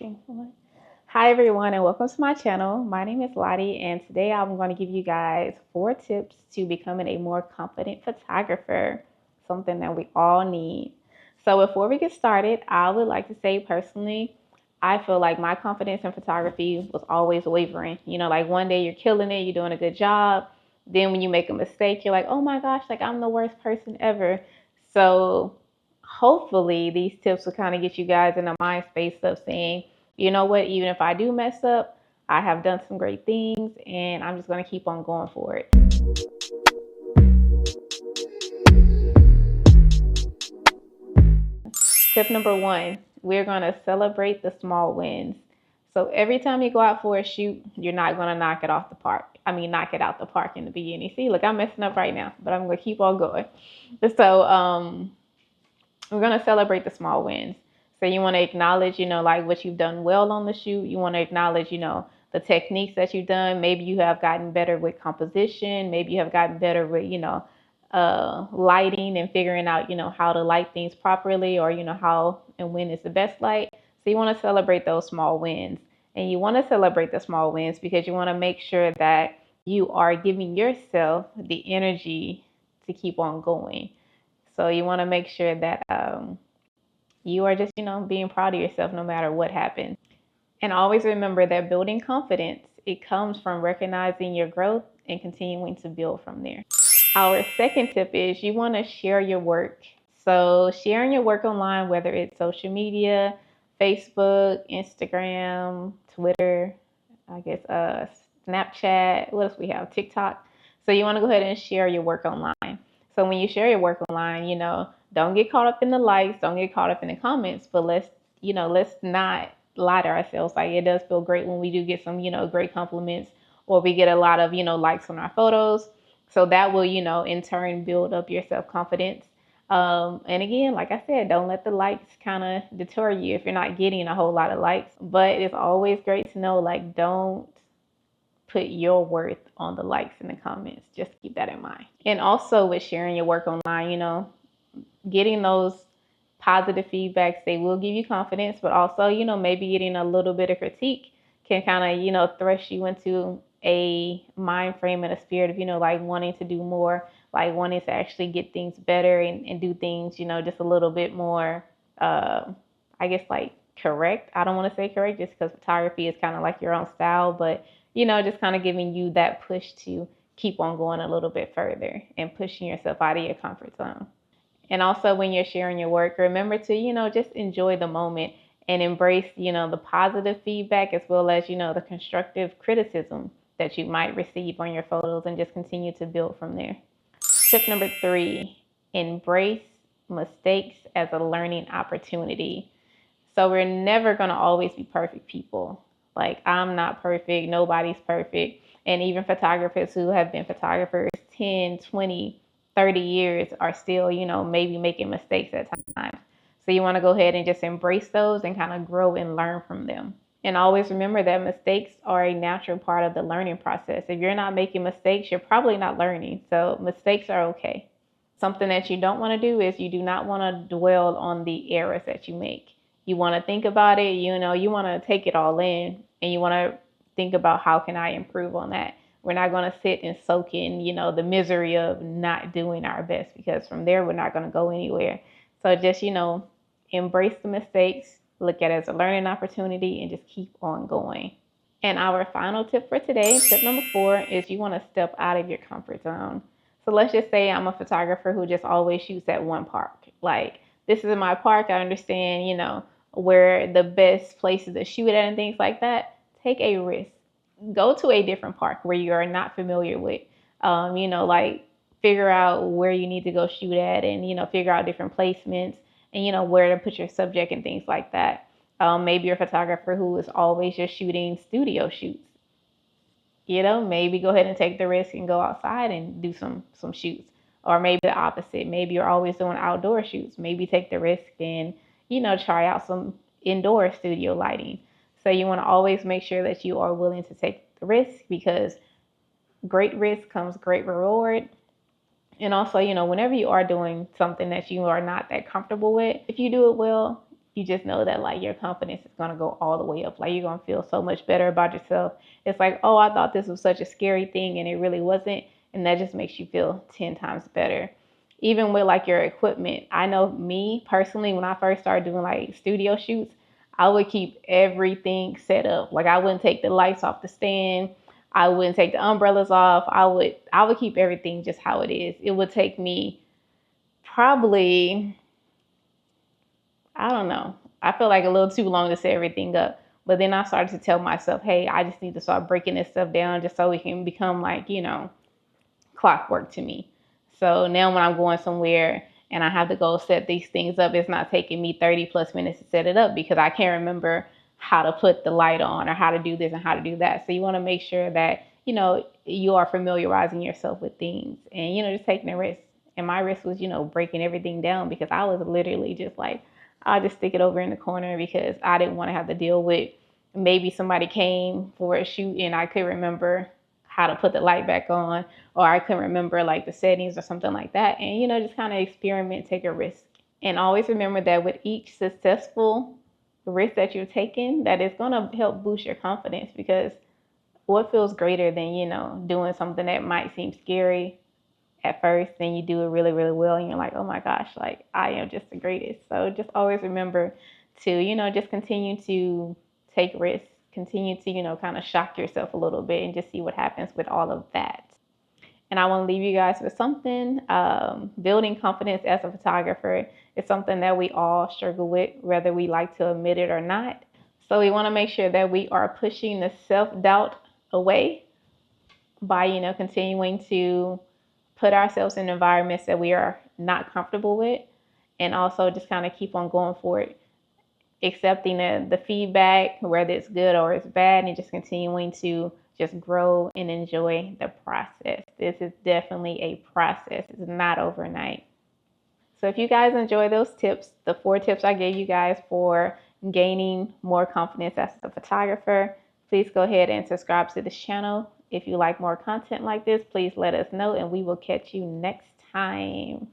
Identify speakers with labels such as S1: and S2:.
S1: 2, 1. Hi everyone and welcome to my channel. My name is Lottie and today I'm going to give you guys 4 tips to becoming a more confident photographer, something that we all need. So before we get started, I would like to say personally, I feel like my confidence in photography was always wavering. Like one day you're killing it, you're doing a good job. Then when you make a mistake, you're like, oh my gosh, like I'm the worst person ever. So hopefully these tips will kind of get you guys in a mind space of saying, you know what, even if I do mess up, I have done some great things and I'm just going to keep on going for it. Tip number 1, we're going to celebrate the small wins. So every time you go out for a shoot, you're not going to knock it off the park. Knock it out the park in the beginning. See, look, I'm messing up right now, but I'm going to keep on going. So we're going to celebrate the small wins. So you want to acknowledge, like what you've done well on the shoot. You want to acknowledge, the techniques that you've done. Maybe you have gotten better with composition. Maybe you have gotten better with, lighting and figuring out, how to light things properly, or, how and when is the best light. So you want to celebrate those small wins. And you want to celebrate the small wins because you want to make sure that you are giving yourself the energy to keep on going. So you want to make sure that you are just, being proud of yourself no matter what happens. And always remember that building confidence, it comes from recognizing your growth and continuing to build from there. Our second tip is you want to share your work. So sharing your work online, whether it's social media, Facebook, Instagram, Twitter, I guess Snapchat, what else we have? TikTok. So you want to go ahead and share your work online. So when you share your work online, don't get caught up in the likes, don't get caught up in the comments, but let's not lie to ourselves. Like it does feel great when we do get some, great compliments, or we get a lot of, likes on our photos. So that will, in turn build up your self-confidence. And again, like I said, don't let the likes kind of deter you if you're not getting a whole lot of likes. But it's always great to know, like, don't put your worth on the likes and the comments. Just keep that in mind. And also with sharing your work online, getting those positive feedbacks, they will give you confidence, but also, maybe getting a little bit of critique can kind of, thrust you into a mind frame and a spirit of, like wanting to do more, like wanting to actually get things better and do things, just a little bit more, I guess, like correct. I don't want to say correct just because photography is kind of like your own style, but, just kind of giving you that push to keep on going a little bit further and pushing yourself out of your comfort zone. And also when you're sharing your work, remember to, just enjoy the moment and embrace, the positive feedback as well as, the constructive criticism that you might receive on your photos, and just continue to build from there. Tip number 3, embrace mistakes as a learning opportunity. So we're never going to always be perfect people. Like I'm not perfect. Nobody's perfect. And even photographers who have been photographers 10, 20, 30 years are still, maybe making mistakes at times. So you want to go ahead and just embrace those and kind of grow and learn from them. And always remember that mistakes are a natural part of the learning process. If you're not making mistakes, you're probably not learning. So mistakes are okay. Something that you don't want to do is you do not want to dwell on the errors that you make. You want to think about it, you want to take it all in, and you want to think about how can I improve on that. We're not going to sit and soak in, the misery of not doing our best, because from there we're not going to go anywhere. So just, embrace the mistakes, look at it as a learning opportunity, and just keep on going. And our final tip for today, tip number 4, is you want to step out of your comfort zone. So let's just say I'm a photographer who just always shoots at one park. Like, this is my park. I understand, where the best places to shoot at and things like that. Take a risk. Go to a different park where you are not familiar with. Like figure out where you need to go shoot at, and, figure out different placements, and, where to put your subject and things like that. Maybe you're a photographer who is always just shooting studio shoots. Maybe go ahead and take the risk and go outside and do some shoots. Or maybe the opposite. Maybe you're always doing outdoor shoots. Maybe take the risk and, try out some indoor studio lighting. So you want to always make sure that you are willing to take the risk, because great risk comes great reward. And also, whenever you are doing something that you are not that comfortable with, if you do it well, you just know that like your confidence is going to go all the way up. Like you're going to feel so much better about yourself. It's like, oh, I thought this was such a scary thing and it really wasn't. And that just makes you feel 10 times better. Even with like your equipment, I know me personally, when I first started doing like studio shoots, I would keep everything set up. Like I wouldn't take the lights off the stand. I wouldn't take the umbrellas off. I would keep everything just how it is. It would take me probably, I don't know. I feel like a little too long to set everything up. But then I started to tell myself, hey, I just need to start breaking this stuff down just so it can become like, clockwork to me. So now when I'm going somewhere and I have to go set these things up, it's not taking me 30 plus minutes to set it up because I can't remember how to put the light on or how to do this and how to do that. So you want to make sure that, you are familiarizing yourself with things and, just taking a risk. And my risk was, breaking everything down because I was literally just like, I'll just stick it over in the corner because I didn't want to have to deal with maybe somebody came for a shoot and I couldn't remember how to put the light back on, or I couldn't remember like the settings or something like that. And, just kind of experiment, take a risk. And always remember that with each successful risk that you're taking, that it's going to help boost your confidence because what feels greater than, doing something that might seem scary at first, then you do it really, really well, and you're like, oh my gosh, like I am just the greatest. So just always remember to, just continue to take risks, continue to, kind of shock yourself a little bit and just see what happens with all of that. And I want to leave you guys with something. Building confidence as a photographer is something that we all struggle with, whether we like to admit it or not. So we want to make sure that we are pushing the self-doubt away by, continuing to put ourselves in environments that we are not comfortable with, and also just kind of keep on going for it, accepting the feedback, whether it's good or it's bad, and just continuing to just grow and enjoy the process. This is definitely a process. It's not overnight. So if you guys enjoy those tips, the 4 tips I gave you guys for gaining more confidence as a photographer, please go ahead and subscribe to this channel. If you like more content like this, please let us know and we will catch you next time.